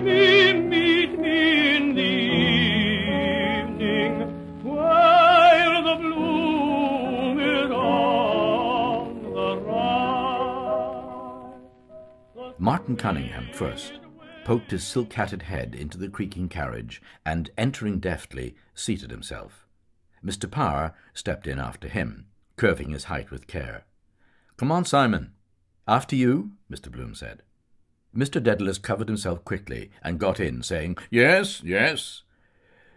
meet me in the evening, while the bloom is on the rise. Martin Cunningham first poked his silk-hatted head into the creaking carriage and, entering deftly, seated himself. Mr. Power stepped in after him, curving his height with care. "Come on, Simon." "After you," Mr. Bloom said. Mr. Dedalus covered himself quickly and got in, saying, "Yes, yes."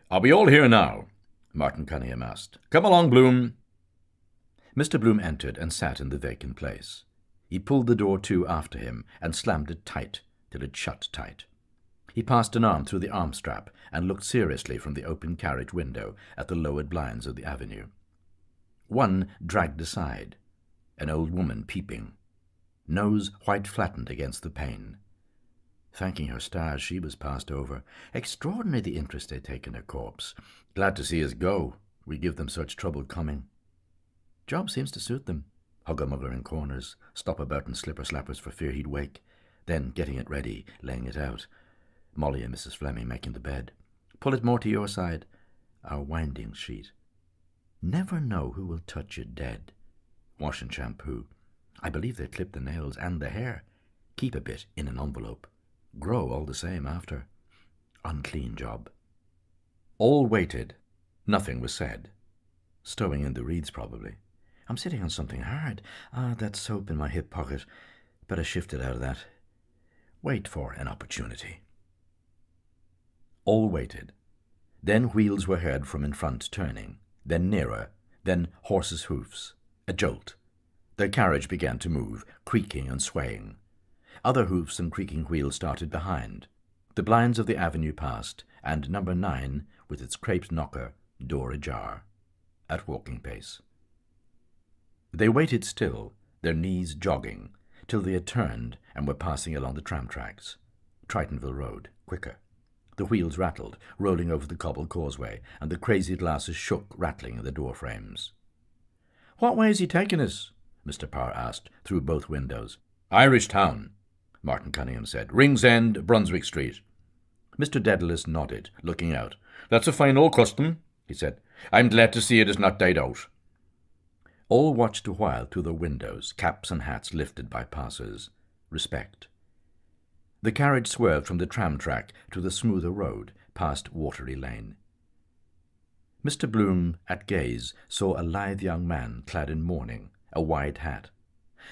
"Are we all here now?" Martin Cunningham asked. "Come along, Bloom." Mr. Bloom entered and sat in the vacant place. He pulled the door to after him and slammed it tight till it shut tight. He passed an arm through the arm strap and looked seriously from the open carriage window at the lowered blinds of the avenue. One dragged aside, an old woman peeping, nose white flattened against the pane. Thanking her stars, she was passed over. Extraordinary the interest they take in a corpse. Glad to see us go. We give them such trouble coming. Job seems to suit them. Hugger-mugger in corners, stop about in slipper-slappers for fear he'd wake, then getting it ready, laying it out. Molly and Mrs. Fleming making the bed. Pull it more to your side. Our winding sheet. Never know who will touch you dead. Wash and shampoo. I believe they clip the nails and the hair. Keep a bit in an envelope. Grow all the same after. Unclean job. All waited. Nothing was said. Stowing in the reeds, probably. I'm sitting on something hard. That soap in my hip pocket. Better shift it out of that. Wait for an opportunity. All waited. Then wheels were heard from in front turning, then nearer, then horses' hoofs. A jolt. Their carriage began to move, creaking and swaying. Other hoofs and creaking wheels started behind. The blinds of the avenue passed, and number 9, with its craped knocker, door ajar, at walking pace. They waited still, their knees jogging, till they had turned and were passing along the tram tracks. Tritonville Road, quicker. The wheels rattled, rolling over the cobbled causeway, and the crazy glasses shook, rattling in the door frames. "What way is he taking us?" Mr. Power asked, through both windows. "Irish Town," Martin Cunningham said. "Rings End, Brunswick Street." Mr. Dedalus nodded, looking out. "That's a fine old custom," he said. "I'm glad to see it has not died out." All watched a while through the windows, caps and hats lifted by passers. Respect. The carriage swerved from the tram track to the smoother road, past Watery Lane. Mr. Bloom, at gaze, saw a lithe young man clad in mourning, a wide hat.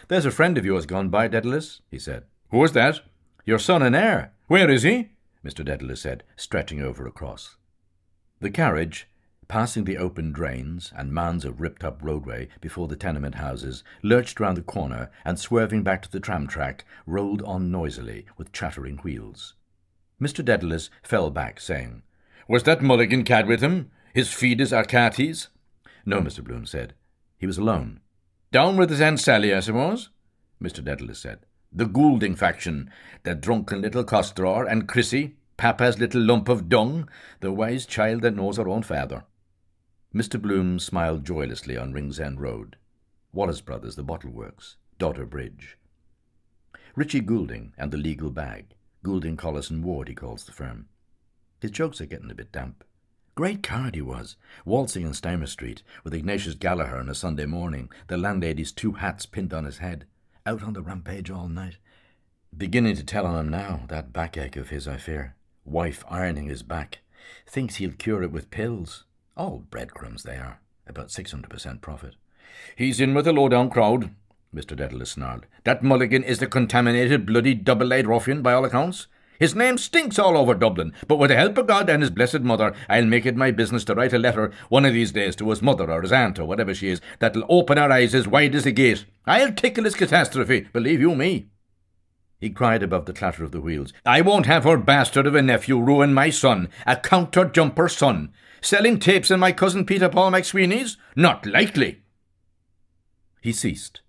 "There's a friend of yours gone by, Dedalus," he said. "Who is that?" "Your son and heir. Where is he?" Mr. Dedalus said, stretching over across. The carriage, passing the open drains and mounds of ripped-up roadway before the tenement houses, lurched round the corner and, swerving back to the tram track, rolled on noisily with chattering wheels. Mr. Dedalus fell back, saying, "Was that Mulligan cad with him? His Fides Arcates?" "No," Mr. Bloom said. "He was alone." "Down with his Aunt Sally, I suppose?" Mr. Dedalus said. "The Goulding faction, the drunken little costrawer, and Chrissy, Papa's little lump of dung, the wise child that knows her own father." Mr. Bloom smiled joylessly on Rings End Road. Wallace Brothers, the bottle works, Daughter Bridge. Richie Goulding and the legal bag. Goulding, Collis and Ward, he calls the firm. His jokes are getting a bit damp. Great card he was, waltzing in Steimer Street, with Ignatius Gallagher on a Sunday morning, the landlady's 2 hats pinned on his head, out on the rampage all night. Beginning to tell on him now, that backache of his, I fear. Wife ironing his back. Thinks he'll cure it with pills. All breadcrumbs they are, about 600% profit. "He's in with the low-down crowd," Mr. Dedalus snarled. "That Mulligan is the contaminated, bloody, double-eyed ruffian, by all accounts. His name stinks all over Dublin, but with the help of God and his blessed mother, I'll make it my business to write a letter one of these days to his mother or his aunt or whatever she is, that'll open her eyes as wide as a gate. I'll tickle his catastrophe, believe you me." He cried above the clatter of the wheels. "I won't have her bastard of a nephew ruin my son, a counter-jumper son. Selling tapes in my cousin Peter Paul McSweeney's? Not likely." He ceased.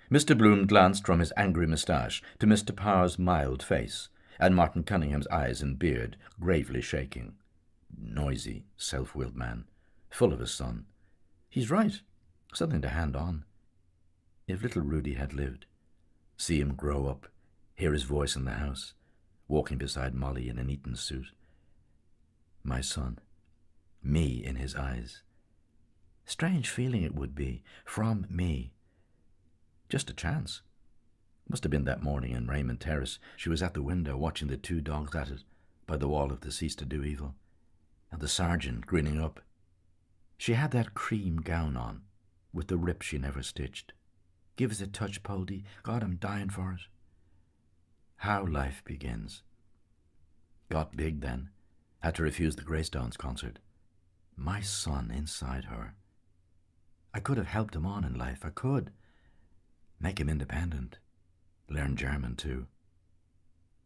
Mr. Bloom glanced from his angry moustache to Mr. Power's mild face, and Martin Cunningham's eyes and beard gravely shaking. Noisy, self-willed man, full of his son. He's right. Something to hand on. If little Rudy had lived, see him grow up, hear his voice in the house, walking beside Molly in an Eton suit. My son. Me in his eyes. Strange feeling it would be, from me. Just a chance. Must have been that morning in Raymond Terrace. She was at the window watching the two dogs at it, by the wall of the Cease to Do Evil, and the sergeant grinning up. She had that cream gown on, with the rip she never stitched. Give us a touch, Poldy. God, I'm dying for it. How life begins. Got big then. Had to refuse the Greystones concert. My son inside her. I could have helped him on in life. I could. Make him independent. Learn German too.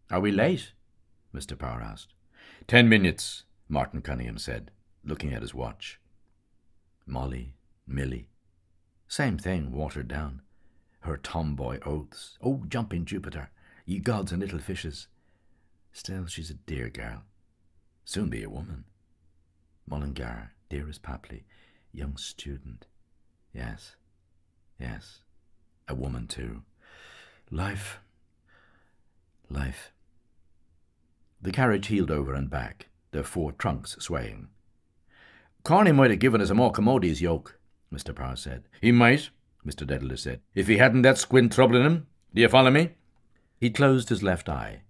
Are we late? Mr. Power asked. 10 minutes, Martin Cunningham said, looking at his watch. Molly, Millie. Same thing, watered down. Her tomboy oaths. Oh, jumping Jupiter, ye gods and little fishes. Still, she's a dear girl. Soon be a woman. Mullingar, dearest Papley, young student. Yes, yes, a woman too. Life. The carriage heeled over and back, their 4 trunks swaying. Corny might have given us a more commodious yoke, Mr. Power said. He might, Mr. Dedalus said, if he hadn't that squint trouble in him. Do you follow me? He closed his left eye,